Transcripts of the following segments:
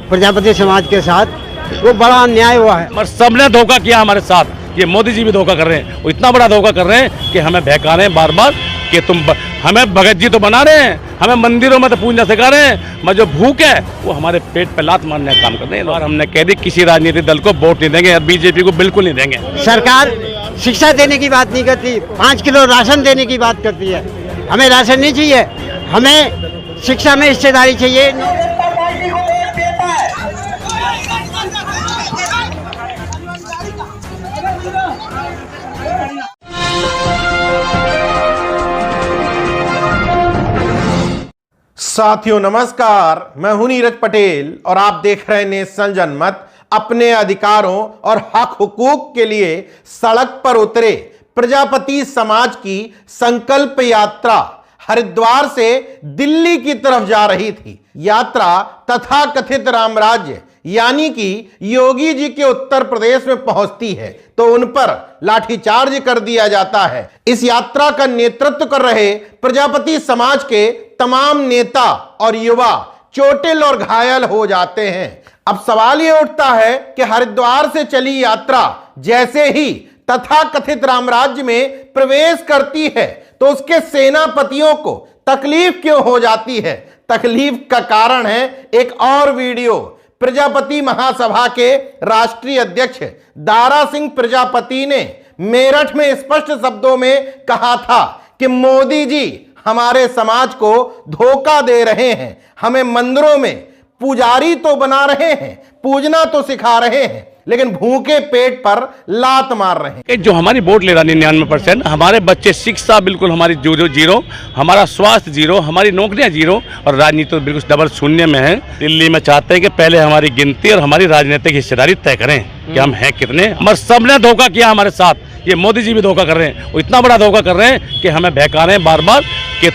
प्रजापति समाज के साथ, वो बड़ा अन्याय हुआ है। और सबने धोखा किया हमारे साथ। ये मोदी जी भी धोखा कर रहे हैं, वो इतना बड़ा धोखा कर रहे हैं कि हमें बहका रहे हैं बार बार कि हमें भगत जी तो बना रहे हैं, हमें मंदिरों में तो पूजना सिखा रहे हैं, मगर जो भूख है वो हमारे पेट पे लात मारने का काम कर रहे हैं। और हमने कह दी किसी राजनीतिक दल को वोट नहीं देंगे, बीजेपी को बिल्कुल नहीं देंगे। सरकार शिक्षा देने की बात नहीं करती, 5 किलो राशन देने की बात करती है। हमें राशन नहीं चाहिए, हमें शिक्षा में हिस्सेदारी चाहिए। साथियों नमस्कार, मैं हूं नीरज पटेल और आप देख रहे हैं नेशन जनमत। अपने अधिकारों और हक हुकूक के लिए सड़क पर उतरे प्रजापति समाज की संकल्प यात्रा हरिद्वार से दिल्ली की तरफ जा रही थी। यात्रा तथाकथित राम राज्य यानी कि योगी जी के उत्तर प्रदेश में पहुंचती है तो उन पर लाठीचार्ज कर दिया जाता है। इस यात्रा का नेतृत्व कर रहे प्रजापति समाज के तमाम नेता और युवा चोटिल और घायल हो जाते हैं। अब सवाल यह उठता है कि हरिद्वार से चली यात्रा जैसे ही तथाकथित राम राज्य में प्रवेश करती है तो उसके सेनापतियों को तकलीफ क्यों हो जाती है? तकलीफ का कारण है एक और वीडियो। प्रजापति महासभा के राष्ट्रीय अध्यक्ष दारा सिंह प्रजापति ने मेरठ में स्पष्ट शब्दों में कहा था कि मोदी जी हमारे समाज को धोखा दे रहे हैं, हमें मंदिरों में पुजारी तो बना रहे हैं, पूजना तो सिखा रहे हैं, लेकिन भूखे पेट पर लात मार रहे हैं। जो हमारी वोट ले रहा 99%, हमारे बच्चे शिक्षा बिल्कुल हमारी जीरो, हमारा स्वास्थ्य जीरो, हमारी नौकरियां जीरो और राजनीति तो बिल्कुल डबल शून्य में है। दिल्ली में चाहते हैं कि पहले हमारी गिनती और हमारी राजनीतिक हिस्सेदारी तय करें कि हम हैं कितने। मगर सबने धोखा किया हमारे साथ। ये मोदी जी भी धोखा कर रहे हैं, वो इतना बड़ा धोखा कर रहे हैं कि हमें बहका रहे हैं बार बार कि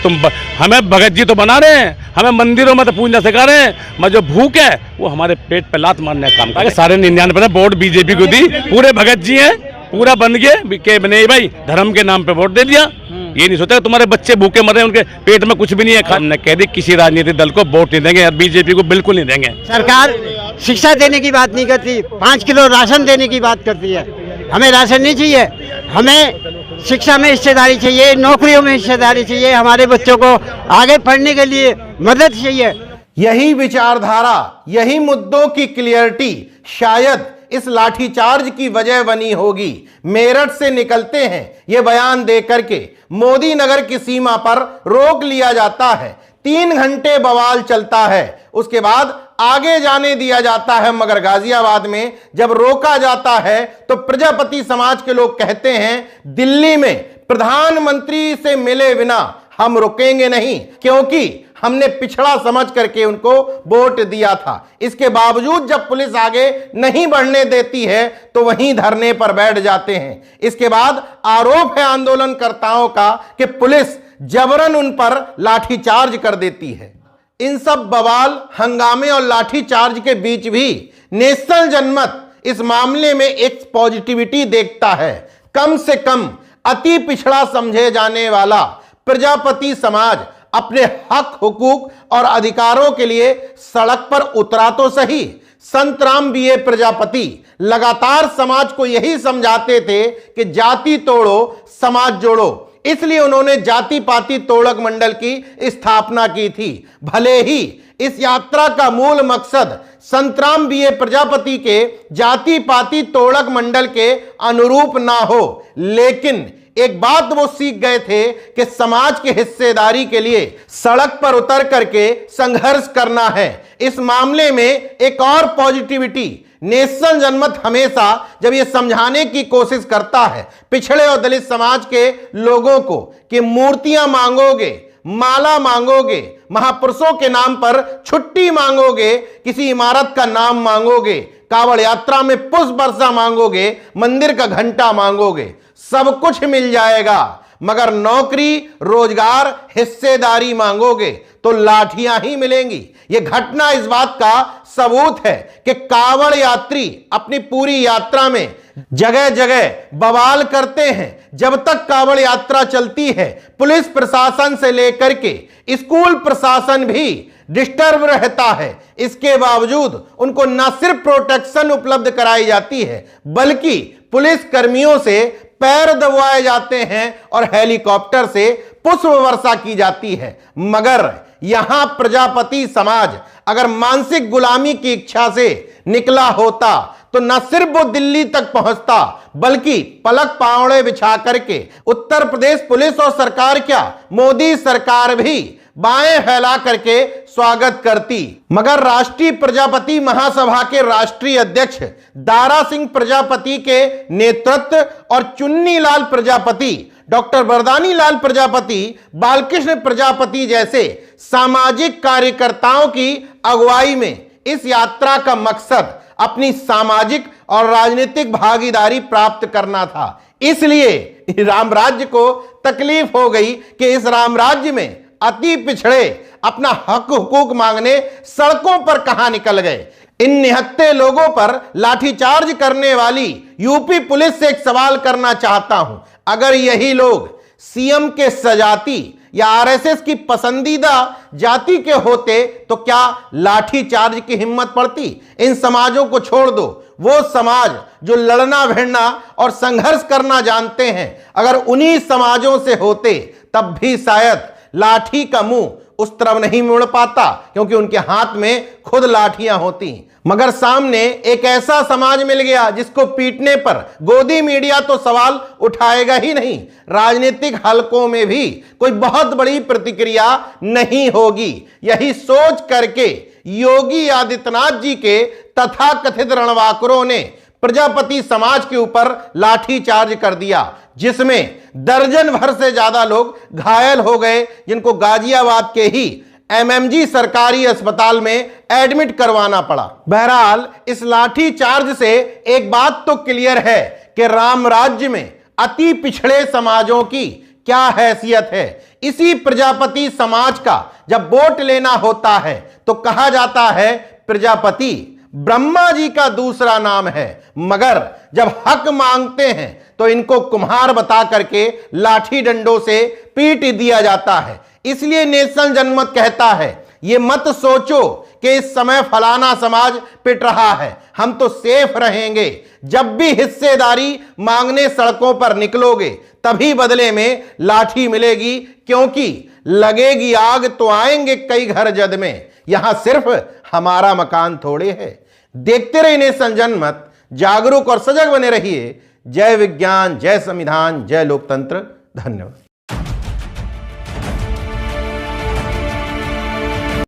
हमें भगत जी तो बना रहे हैं, हमें मंदिरों में तो पूजना सिखा रहे हैं, मगर जो भूख है वो हमारे पेट पे लात मारने का काम कर रहे हैं। सारे 99% वोट बीजेपी को दी, पूरे भगत जी हैं, पूरा बन गए के बने भाई धर्म के नाम पे वोट दे दिया। ये नहीं सोचा तुम्हारे बच्चे भूखे मर रहे हैं, उनके पेट में कुछ भी नहीं है। हमने कह दी किसी राजनीतिक दल को वोट नहीं देंगे, बीजेपी को बिल्कुल नहीं देंगे। सरकार शिक्षा देने की बात नहीं करती, 5 किलो राशन देने की बात करती है। हमें राशन नहीं चाहिए, हमें शिक्षा में हिस्सेदारी चाहिए, नौकरियों में हिस्सेदारी चाहिए, हमारे बच्चों को आगे पढ़ने के लिए मदद चाहिए। यही विचारधारा, यही मुद्दों की क्लियरिटी शायद इस लाठीचार्ज की वजह बनी होगी। मेरठ से निकलते हैं ये बयान दे करके मोदी नगर की सीमा पर रोक लिया जाता है, 3 घंटे बवाल चलता है, उसके बाद आगे जाने दिया जाता है। मगर गाजियाबाद में जब रोका जाता है तो प्रजापति समाज के लोग कहते हैं दिल्ली में प्रधानमंत्री से मिले बिना हम रुकेंगे नहीं, क्योंकि हमने पिछड़ा समझ करके उनको वोट दिया था। इसके बावजूद जब पुलिस आगे नहीं बढ़ने देती है तो वहीं धरने पर बैठ जाते हैं। इसके बाद आरोप है आंदोलनकर्ताओं का कि पुलिस जबरन उन पर लाठीचार्ज कर देती है। इन सब बवाल, हंगामे और लाठीचार्ज के बीच भी नेशनल जनमत इस मामले में एक पॉजिटिविटी देखता है। कम से कम अति पिछड़ा समझे जाने वाला प्रजापति समाज अपने हक हुकूक और अधिकारों के लिए सड़क पर उतरा तो सही। संत राम बीए प्रजापति लगातार समाज को यही समझाते थे कि जाति तोड़ो समाज जोड़ो, इसलिए उन्होंने जाति पाति तोड़क मंडल की स्थापना की थी। भले ही इस यात्रा का मूल मकसद संत राम बीए प्रजापति के जाति पाति तोड़क मंडल के अनुरूप ना हो, लेकिन एक बात वो सीख गए थे कि समाज की हिस्सेदारी के लिए सड़क पर उतर करके संघर्ष करना है। इस मामले में एक और पॉजिटिविटी, नेशनल जनमत हमेशा जब ये समझाने की कोशिश करता है पिछड़े और दलित समाज के लोगों को कि मूर्तियां मांगोगे, माला मांगोगे, महापुरुषों के नाम पर छुट्टी मांगोगे, किसी इमारत का नाम मांगोगे, कावड़ यात्रा में पुष्प वर्षा मांगोगे, मंदिर का घंटा मांगोगे, सब कुछ मिल जाएगा, मगर नौकरी, रोजगार, हिस्सेदारी मांगोगे तो लाठियां ही मिलेंगी। यह घटना इस बात का सबूत है कि कावड़ यात्री अपनी पूरी यात्रा में जगह जगह बवाल करते हैं, जब तक कांवड़ यात्रा चलती है पुलिस प्रशासन से लेकर के स्कूल प्रशासन भी डिस्टर्ब रहता है। इसके बावजूद उनको न सिर्फ प्रोटेक्शन उपलब्ध कराई जाती है बल्कि पुलिस कर्मियों से पैर दबाए जाते हैं और हेलीकॉप्टर से पुष्प वर्षा की जाती है। मगर यहां प्रजापति समाज अगर मानसिक गुलामी की इच्छा से निकला होता तो न सिर्फ वो दिल्ली तक पहुंचता बल्कि पलक पावड़े बिछा करके उत्तर प्रदेश पुलिस और सरकार क्या मोदी सरकार भी बाएं फैला करके स्वागत करती। मगर राष्ट्रीय प्रजापति महासभा के राष्ट्रीय अध्यक्ष दारा सिंह प्रजापति के नेतृत्व और चुन्नी लाल प्रजापति, डॉक्टर वरदानी लाल प्रजापति, बालकृष्ण प्रजापति जैसे सामाजिक कार्यकर्ताओं की अगुवाई में इस यात्रा का मकसद अपनी सामाजिक और राजनीतिक भागीदारी प्राप्त करना था। इसलिए राम राज्य को तकलीफ हो गई कि इस राम राज्य में अति पिछड़े अपना हक हुकूक मांगने सड़कों पर कहां निकल गए। इन निहत्थे लोगों पर लाठीचार्ज करने वाली यूपी पुलिस से एक सवाल करना चाहता हूं, अगर यही लोग सीएम के सजाती या आरएसएस की पसंदीदा जाति के होते तो क्या लाठीचार्ज की हिम्मत पड़ती? इन समाजों को छोड़ दो, वो समाज जो लड़ना भिड़ना और संघर्ष करना जानते हैं, अगर उन्हीं समाजों से होते तब भी शायद लाठी का मुंह उस तरफ नहीं मुड़ पाता क्योंकि उनके हाथ में खुद लाठियां होती। मगर सामने एक ऐसा समाज मिल गया जिसको पीटने पर गोदी मीडिया तो सवाल उठाएगा ही नहीं, राजनीतिक हलकों में भी कोई बहुत बड़ी प्रतिक्रिया नहीं होगी। यही सोच करके योगी आदित्यनाथ जी के तथाकथित रणवाकुरों ने प्रजापति समाज के ऊपर लाठीचार्ज कर दिया, जिसमें दर्जन भर से ज्यादा लोग घायल हो गए, जिनको गाजियाबाद के ही एमएमजी सरकारी अस्पताल में एडमिट करवाना पड़ा। बहरहाल इस लाठीचार्ज से एक बात तो क्लियर है कि राम राज्य में अति पिछड़े समाजों की क्या हैसियत है। इसी प्रजापति समाज का जब वोट लेना होता है तो कहा जाता है प्रजापति ब्रह्मा जी का दूसरा नाम है, मगर जब हक मांगते हैं तो इनको कुम्हार बता करके लाठी डंडों से पीट दिया जाता है। इसलिए नेशनल जनमत कहता है ये मत सोचो कि इस समय फलाना समाज पिट रहा है, हम तो सेफ रहेंगे। जब भी हिस्सेदारी मांगने सड़कों पर निकलोगे तभी बदले में लाठी मिलेगी, क्योंकि लगेगी आग तो आएंगे कई घर जद में, यहां सिर्फ हमारा मकान थोड़े है। देखते रहिए नेशनल जनमत, जागरूक और सजग बने रहिए। जय विज्ञान, जय संविधान, जय लोकतंत्र। धन्यवाद।